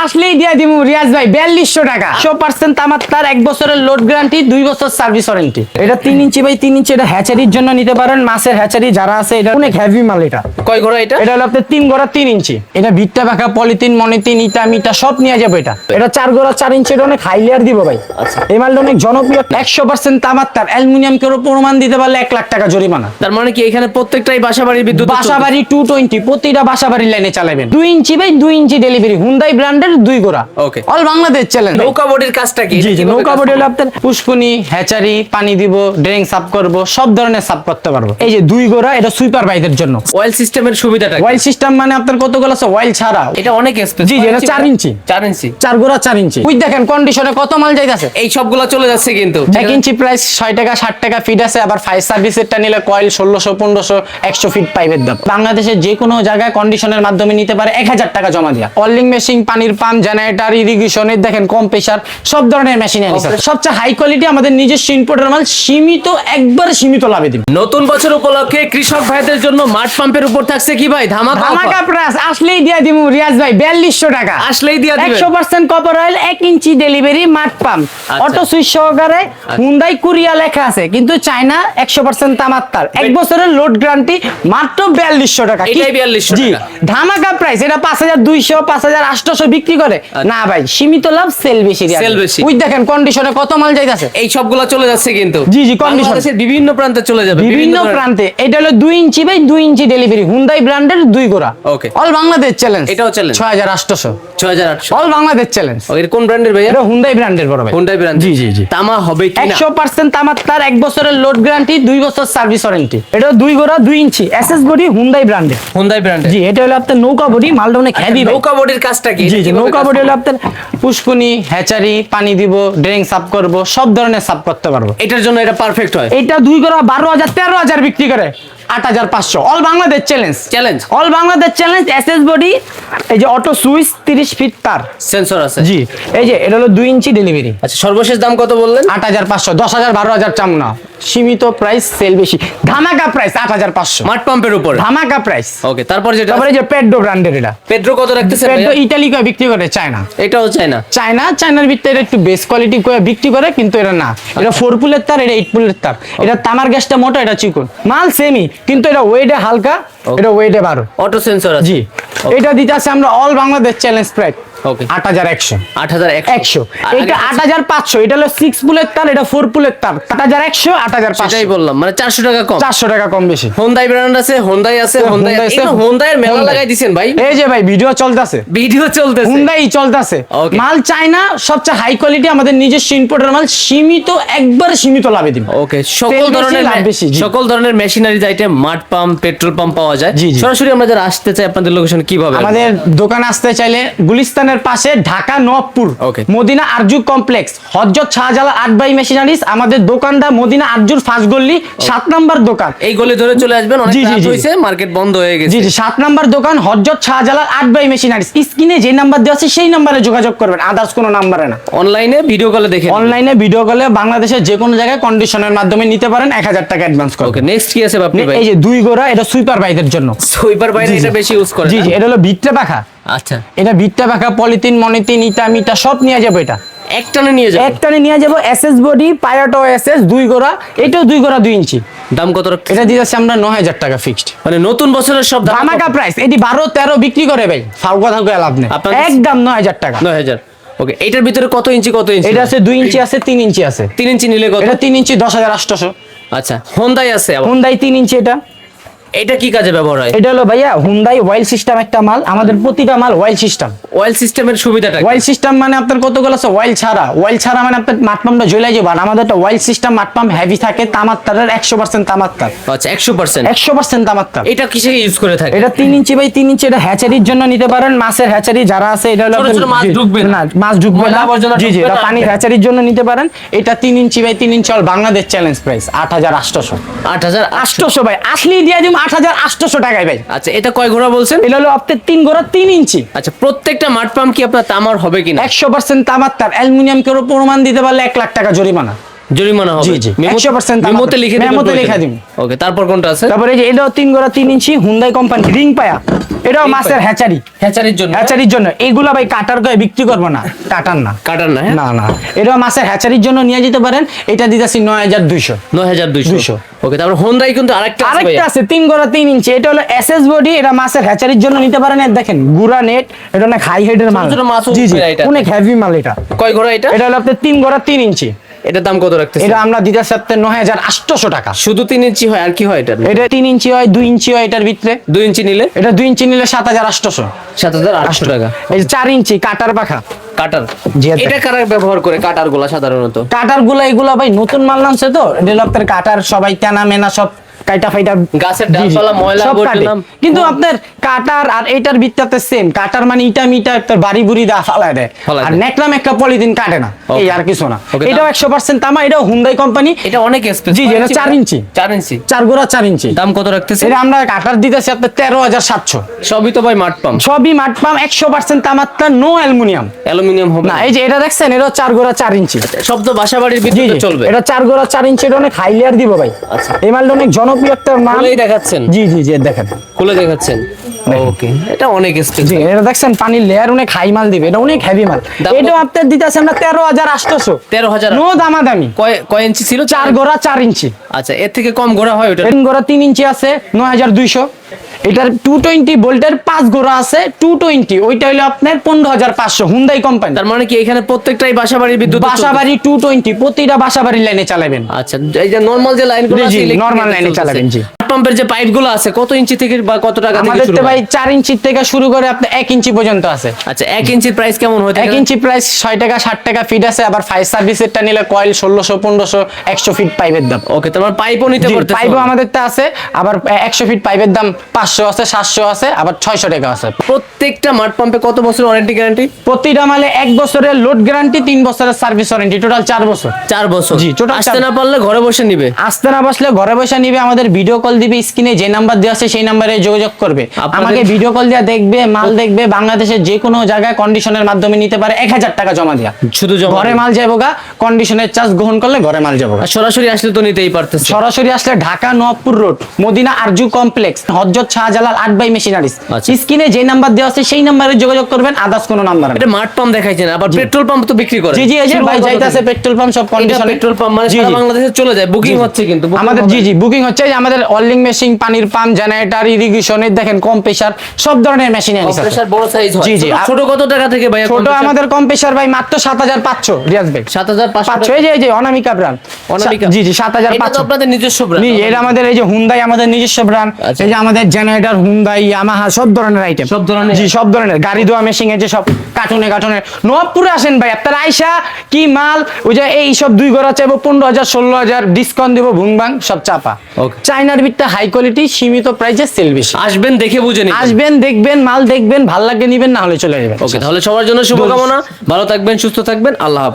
আসলেই দিয়ে দিব রিয়াজ ভাই 4200 টাকা 100% তামার তার 1 বছরের লোড গ্যারান্টি 2 বছর সার্ভিস ওয়ারেন্টি। এটা 3 ইঞ্চি বাই 3 ইঞ্চি, এটা হ্যাচারির জন্য নিতে পারেন, মাছের হ্যাচারি যারা আছে। এটা অনেক হেভি মাল। এটা কয় ঘোড়া এটা? এটা হলো আপনার 3 ঘোড়া 3 ইঞ্চি। এটা ভিটটা বাঁকা পলিথিন মনিথিন ইটা মিটা সব নিয়ে যাবে। এটা 4 ঘোড়া 4 ইঞ্চি। এটা অনেক হাই লেয়ার দিব ভাই। আচ্ছা, এই মালটা অনেক জনপ্রিয়। 100% তামার তার অ্যালুমিনিয়াম কেউ প্রমাণ দিতে পারলে 1 লাখ টাকা জরিমানা। তার মানে কি এখানে প্রত্যেকটাই বাসাবাড়ির বিদ্যুৎ? বাসাবাড়ি 220 প্রতিটা বাসাবাড়ির লাইনে চালাবেন। 2 inch by 2 inch delivery, Hyundai ব্র্যান্ডের 2 ঘোড়া। Okay, all Bangladesh challenge. নৌকা বডির কাজটা কি? জি জি, নৌকা বডি হলো আপনার পুষ্কুনি হ্যাচারি, পানি দিব, ড্রেন সাফ করব, সব ধরনের সাফ করতে পারবো। এই যে 2 ঘোড়া, এটা সুইপার বাইদের জন্য। অয়েল সিস্টেমের সুবিধাটা? অয়েল সিস্টেম মানে আপনার কতগুলো আছে অয়েল ছাড়া। এটা অনেক স্পেস। জি জি, এটা 4 ইঞ্চি। 4 ইঞ্চি 4 ঘোড়া 4 ইঞ্চি। ওই দেখেন কন্ডিশনে কত মাল যাইতাছে। এই সবগুলো চলে যাচ্ছে কিন্তু। 1 ইঞ্চি প্রাইস 6 টাকা 60 টাকা ফিট আছে। আবার ফায়ার সার্ভিসেরটা নিলে কয়েল 1600 1500 100 ফিট পাইপের দাম। বাংলাদেশের যে কোনো জায়গায় কন্ডিশনের মাধ্যমে নিতে পারে 1000 টাকা জমা দিয়া। অলিং মেশিন, পানির পাম্প, জেনারেটর, ইরিগেশনের দেখেন কম্প্রেসার, সব ধরনের মেশিন আছে। সবচেয়ে হাই কোয়ালিটি আমাদের নিজস্ব ইম্পোর্টের মাল, সীমিত একবার সীমিত লাভে দিন। নতুন বছর উপলক্ষে কৃষক ভাইদের জন্য মাঠ পাম্পের উপর থাকছে কি ভাই ধামাকা? ধামাকা প্রাইস আসলেই দিয়ে দিব রিয়াজ ভাই 4200 টাকা। আসলেই দিয়ে দিবেন। 100% কপার অয়েল 1 ইঞ্চি ডেলিভারি মাঠ পাম্প, অটো সুইচ সহকারে, হুন্ডাই কুরিয়া লেখা আছে কিন্তু চায়না 100% তামার তার, 1 বছরের লোড গ্যারান্টি, মাত্র 4200 টাকা। এটাই 4200 জি, টাকা ধামাকা প্রাইস। এটা 5200 5800 বিক্রি করে না ভাই, সীমিত লাভ, সেল বেশি। সেল বেশি। ওই দেখেন কন্ডিশনে কত মাল যাইতাছে। এই সবগুলো চলে যাচ্ছে কিন্তু। জি জি, কন্ডিশন বাংলাদেশের বিভিন্ন প্রান্তে চলে যাবে। বিভিন্ন প্রান্তে। এটা হলো 2 inch by 2 inch delivery, Hyundai ব্র্যান্ডের 2 ঘোড়া। Okay, all Bangladesh challenge. এটাও চ্যালেঞ্জ। 6800 6800 all Bangladesh challenge. এর কোন ব্র্যান্ডের ভাইয়া? এটা হুন্ডাই ব্র্যান্ডের বড় ভাই। Hyundai brand. জি জি জি। তামা হবে কি না? 100% তামার তার, 1 বছরের লোড গ্যারান্টি, 2 বছর সার্ভিস ওয়ারেন্টি। এটা 2 ঘোড়া 2 ইঞ্চি এসএস বডি, হুন্ডাই ব্র্যান্ডের। হুন্ডাই ব্র্যান্ডের। জি, এটা হলো আপনার নৌকা বডি, মালটা অনেক হেভি। নৌকা বডির কাজটা কি? জি জি, নৌকা বডি হলো আপনার পুষ্কুনি হ্যাচারি, পানি দিব, ড্রেন সাফ করব, সব ধরনের সাফ করতে পারবো। এটার জন্য এটা পারফেক্ট হয়। এটা 2 ঘোড়া 12000 13000 বিক্রি করে 8500। All Bangladesh challenge. Challenge. All Bangladesh challenge. SS body, এই যে অটো সুইচ, 30 ফিট তার, সেন্সর আছে। জি। এই যে এটা হলো 2 ইঞ্চি ডেলিভারি। আচ্ছা, সর্বশেষ দাম কত বললেন? 8500। 10000 12000 চাম না, সীমিত প্রাইস, সেল বেশি। ধামাকা প্রাইস 8500 মাঠ পাম্পের উপর ধামাকা প্রাইস। ওকে, তারপর যেটা? তারপরে যে পেড্রো ব্র্যান্ডের, এটা পেট্রো কত রাখতেছেন? পেড্রো ইতালি কয় বিক্রি করে, চায়না। এটাও চায়না। চায়নার ভিতরে এটা একটু বেস কোয়ালিটি করে বিক্রি করে, কিন্তু এটা না। এটা 4 পুলের তার, এটা 8 পুলের তার। এটা তামার গ্যাসটা মোটা, এটা চিকন। মাল সেমই, কিন্তু এটা ওয়েটে হালকা, এটা ওয়েটে 12। অটো সেন্সর আছে। জি, এটা দিতে আছে আমরা all Bangladesh challenge price okay 8100। 8100। এটা 8500। এটা হলো 6 পুলের তার, এটা 4 পুলের তার। 8100 8500। সেটাই বললাম, মানে 400 টাকা কম। 400 টাকা কম বেশি। হোন্ডাই ব্র্যান্ড আছে, হোন্ডাই আছে, হোন্ডাই আছে। হোন্ডাই এর মেলা লাগাই দিবেন ভাই। এই যে ভাই ভিডিও চলতেছে, ভিডিও চলতেছে, হুন্ডাই চলতেছে। Okay. মাল চায়না, সবচেয়ে হাই কোয়ালিটি, আমাদের নিজস্ব ইম্পোর্টের মাল, সীমিত একবার সীমিত লাভে দিব। ওকে, তেল বেশি, লাভ বেশি, জি। সকল ধরনের machineries item, মাড pump, petrol pump পাওয়া যায়। জি, জি। সরাসরি আমরা যারা আসতে চাই আপনাদের লোকেশন কিভাবে? আমাদের দোকান আসতে চাইলে গুলিস্তানের পাশে Dhaka Nawabpur Okay. Madina Arzu complex, Hazrat Shahjalal 8 by machineries. আমাদের দোকানটা মদিনা আরজুর ফার্স্ট গলি, 7 নাম্বার দোকান। এই গলি ধরে চলে আসবেন। অনেক জি, জি, রাত জি। হইছে, মার্কেট বন্ধ হয়ে গেছে। জি জি, 7 নাম্বার দোকান, হযরত শাহজালাল 8 বাই মেশিনারিজ। স্ক্রিনে যে নাম্বার দেওয়া আছে সেই নাম্বারে যোগাযোগ করবেন, আদার্স কোনো নাম্বারে না। অনলাইনে ভিডিও কলে দেখে। অনলাইনে ভিডিও কলে বাংলাদেশের যে কোনো জায়গায় কন্ডিশনের মাধ্যমে নিতে পারেন, 1000 টাকা অ্যাডভান্স করবেন। ওকে, নেক্সট কি আছে আপনি ভাই? এই যে 2 ঘোড়া, এটা সুইপার বাইদের জন্য। সুইপার বাইরে জি, জি। এটা বেশি ইউজ করে। জি জি, এটা হলো ভিটটা পাখা। আচ্ছা, এটা ভিটটা পাখা, পলিথিন মনিথিন ইটা মিটা সব নিয়ে যাবো। এটা একটানে নিয়ে যাবেন? একটানে নিয়ে যাবো। এসএস বডি, পায়াটো এসএস, 2 ঘোড়া। এটাও 2 ঘোড়া 2 ইঞ্চি। দাম কত রাখছেন? এটা দিতেছি আমরা 9000 টাকা ফিক্সড। মানে নতুন বছরের সব দাম ধামাকা প্রাইস। এটি 12 13 বিক্রি করে ভাই, ফাউ কথা কয়ে লাভ নেই। আপনাদের- একদম 9000 টাকা। 9000। ওকে, এটার ভিতরে কত ইঞ্চি কত ইঞ্চি? এটা আছে 2 ইঞ্চি আছে, 3 ইঞ্চি আছে। 3 ইঞ্চি নিলে কত? এটা 3 ইঞ্চি 10800। আচ্ছা, হোন্ডাই আছে আবার। হুন্ডাই 3 ইঞ্চি। এটা কি কাজে ব্যবহার হয়? এটা হলো ভাইয়া হুন্ডাই অয়েল সিস্টেম একটা মাল, আমাদের প্রতিটা মাল অয়েল সিস্টেম। অয়েল সিস্টেমের সুবিধাটা কি? অয়েল সিস্টেম মানে আপনার কতগুলো আছে অয়েল ছাড়া। অয়েল ছাড়া মানে আপনার মাঠ পাম্পটা জ্বলে যাবে। আর আমাদের একটা অয়েল সিস্টেম মাঠ পাম্প হেভি থাকে, তামার তারের 100% তামার তার। আচ্ছা, 100%। 100% তামার তার। এটা কিসে ইউজ করে থাকে? এটা 3 ইঞ্চি বাই 3 ইঞ্চি। এটা হ্যাচারির জন্য নিতে পারেন, মাছের হ্যাচারি যারা আছে। এটা হলো ছোট ছোট মাছ ঢুকবে না, মাছ ঢুকবে না। জি জি, এটা পানির হ্যাচারির জন্য নিতে পারেন। এটা 3 inch by 3 inch. All Bangladesh challenge price 8800। 8800 ভাই, আসলেই দিয়ে দিম 8800 টাকায় ভাই। আচ্ছা, এটা কয় ঘোড়া বলছেন? এটা হলো আপনার 3 ঘোড়া 3 ইঞ্চি। আচ্ছা, প্রত্যেকটা মাঠ পাম্প কি আপনার তামার হবে কিনা? 100% তামার তার, অ্যালুমিনিয়াম কেউ প্রমাণ দিতে পারলে 1 লাখ টাকা জরিমানা। জরিমানা হবে। জি, জি, 100% তামাক। মেমোতে লিখে দিবেন মেমোতে প্রয়োজনে। লিখে দিন। ওকে, তারপর কোনটা আছে? তারপরে এই যে এটাও 3 গড়া 3 ইঞ্চি হুন্ডাই কোম্পানি রিং পায়া, এটাও মাছের হ্যাচারি। হ্যাচারির জন্য। হ্যাচারির জন্য এইগুলা ভাই কাটার গায়ে বিক্রি করবো না, কাটার না। কাটার না, হ্যাঁ? না না, এটাও মাছের হ্যাচারির জন্য নিয়ে যেতে পারেন। এটা দিতেছি 9200। 9200। ওকে, তারপর হোন্ডাই কিন্তু আরেকটা আছে আরেকটা ভাইয়া। আছে 3 গড়া 3 ইঞ্চি, এটা হলো এসএস বডি, এটা মাছের হ্যাচারির জন্য নিতে পারেন। এর দেখেন গুড়া নেট, এটা অনেক হাই হেডের মাল। ছোট মাছও জি জি, উঠবে এটা। অনেক হেভি মাল এটা। কয় ঘোড়া এটা? এটা হলো আপনার 3 গড়া 3 ইঞ্চি। এটার দাম কত রাখতেছে? এটা আমরা দিতেছি আপনার 9800 টাকা। শুধু 3 ইঞ্চি হয় আর কি হয় এটা? এটা 3 ইঞ্চি হয়, 2 ইঞ্চি হয় এটার ভিতরে। 2 ইঞ্চি নিলে এটা 2 ইঞ্চি নিলে 7800। 7800 টাকা। এই যে 4 ইঞ্চি কাটার পাখা। কাটার। জি, এটা। এটা কারা ব্যবহার করে কাটার গুলা সাধারণত? কাটার গুলা এগুলা ভাই নতুন মাল নামছে তো, এটা হলো আপনার কাটার সবাই তেনা মেনা সব কাইটা ফাইটা গাছের জি, জি, ডালপালা ময়লা সব কাটে। আবর্জনা। কিন্তু আপনার কাটার আর এটার ভিত্তিতে সেম। কাটার মানে ইটা মিটা আপনার বাড়ি বুড়ি দা ফালায় দেয়, ফালায় আর দেয়। নেকলাম একটা পলিথিন কাটে না। Okay. এই আর কিছু না। Okay, এটাও 100% তামা, এটাও হুন্ডাই কোম্পানি। এটা অনেক স্পেস। জি, জি, এটা 4 ইঞ্চি। 4 ইঞ্চি। 4 গোড়া 4 ইঞ্চি। দাম কত রাখতেছে? এটা আমরা কাটার দিতেছি আপনার 13700। সবই তো ভাই মাঠ পাম্প। সবই মাঠ পাম, 100% তামাত্রা, নো অ্যালুমিনিয়াম। অ্যালুমিনিয়াম হবে না, এই যে এটা দেখছেন, এটাও 4 গোড়া 4 ইঞ্চি। সব তো বাসাবাড়ির জি, ভিতরে জি, চলবে। এটা 4 গোড়া 4 ইঞ্চি, এটা অনেক হাই লেয়ার দিব ভাই। আচ্ছা। এই মালটা অনেক জনপ্রিয় একটা মাল। খুলেই দেখাচ্ছেন? জি জি জি, দেখেন। খুলে দেখাচ্ছেন। ওকে, এটা অনেক স্পেস। জি, এটা দেখছেন পানির লেয়ার অনেক হাই মাল দিবে, এটা অনেক হেভি মাল। দাম কত? এটাও আপনার দিতেছে আমরা 13800। 13000। নো দামাদামি। কয় ইঞ্চি ছিল? 4 গোড়া 4 ইঞ্চি। আচ্ছা, এর থেকে কম ঘোড়া হয় ওটা? 3 গোড়া 3 ইঞ্চি আছে 9200। এটার 220 ভোল্টের 5 গোড়া আছে 220, ওইটা হলো আপনার 15500, হুন্ডাই কোম্পানি। তার মানে কি এখানে প্রত্যেকটাই বাসাবাড়ির বিদ্যুৎ? বাসাবাড়ি 220, প্রতিটা বাসাবাড়ির লাইনে চালাবেন। আচ্ছা, এই যে নরমাল যে লাইনগুলো জি, আছে, জি, electric normal এর line এ চলতেছে। চালাবেন, জি। পাম্পের যে পাইপগুলো আছে কত ইঞ্চি থেকে বা কত টাকা থেকে আমাদের শুরু তো হয়? ভাই 4 ইঞ্চি থেকে শুরু করে আপনি 1 ইঞ্চি পর্যন্ত আছে। আচ্ছা, 1 ইঞ্চির প্রাইস কেমন হয়? 1 ইঞ্চি প্রাইস 6 টাকা 60 টাকা ফিট আছে, আবার 5 সার্ভিসেরটা নিলে কয়েল 1600 1500 100 ফিট পাইপের দাম। ওকে, তোমার পাইপও নিতে পারতেছ? পাইপও আমাদের তা আছে, আবার 100 ফিট পাইপের দাম 500 আছে, 700 আছে, আবার 600 টাকা আছে। প্রত্যেকটা মাঠ পাম্পে কত বছর ওয়ারেন্টি গ্যারান্টি? প্রতিটা মালে 1 বছরের লোড গ্যারান্টি, 3 বছরের সার্ভিস ওয়ারেন্টি, টোটাল 4 বছর। 4 বছর। জি, total আসতে 4 না পারলে ঘরে বসে নিবে? আসতে না বসলে ঘরে বসে নিবে, আমাদের ভিডিও কল দিবে, স্ক্রিনে যে নাম্বার দেওয়া আছে সেই নাম্বারে যোগাযোগ করবে। আপনাদের- আমাকে ভিডিও কল দিয়ে দেখবে, মাল দেখবে, বাংলাদেশের যে কোনো জায়গায় কন্ডিশনের মাধ্যমে নিতে পারে। 1000 টাকা জমা দিয়া শুধু জমা ঘরে দিবে? মাল যাবো গা, কন্ডিশনের চার্জ গ্রহণ করলে ঘরে মাল যাবো গা। আর সরাসরি আসলে তো নিতেই পারতেছে। সরাসরি আসলে Dhaka Nawabpur road, Madina Arzu complex, Hazrat Shahjalal 8 by machineries. আচ্ছা। স্ক্রিনে যে নাম্বার দেওয়া আছে সেই নাম্বারে যোগাযোগ করবেন, আদার্স কোনো নাম্বার না। এটা মাঠ পাম্প দেখাইছেন, আবার পেট্রোল পাম্প তো বিক্রি করে? জি জি, এই যে ভাই যাইতাছে পেট্রোল পাম্প সব কন্ডিশনে। পেট্রোল পাম্প মানে সারা বাংলাদেশে চলে যায়, বুকিং হচ্ছে কিন্তু? booking আমাদের হবে? জি জি বুকিং হচ্ছে। এই যে আমাদের অলিং মেশিন, পানির পাম্প, জেনারেটর, ইরিগেশনের দেখেন কম প্রেসার সব ধরনের মেশিন আছে। Compressor বড় সাইজ হয়? জি, জি। ছোট কত টাকা থেকে ভাইয়া? ছোট আমাদের কম প্রেসার ভাই মাত্র 7500 রিয়াজ ভাই। 7500। এই যে এই যে অনামিকা ব্র্যান্ড। অনামিকা? জি জি, এটা তো 7500। আপনাদের নিজস্ব ব্র্যান্ড? জি, এটা আমাদের এই যে হুন্ডাই আমাদের নিজস্ব ব্র্যান্ড। আচ্ছা। এই যে আমাদের জেনারেটর হুন্ডাই, ইয়ামাহা সব ধরনের আইটেম। সব ধরনের? জি, সব ধরনের গাড়ি ধোয়া মেশিন, এই যে সব কার্টুনে কার্টুনে। নবাবপুরে আসেন ভাই, আপনারা আইসা কি মাল, ওই যে এই সব 2 গড়া চাইবো 15000 16000, ডিসকাউন্ট দিব ভুংবাং সব চাপা। Okay. চাইনার বিটটা হাই কোয়ালিটি, সীমিত প্রাইসে সেল বেশি। আসবেন দেখে বুঝে নিন। আসবেন, দেখবেন, মাল দেখবেন, ভাল লাগলে নিবেন, না হলে চলে যাবেন। ওকে, তাহলে সবার জন্য শুভকামনা। ভালো থাকবেন, সুস্থ থাকবেন, আল্লাহ হাফেজ।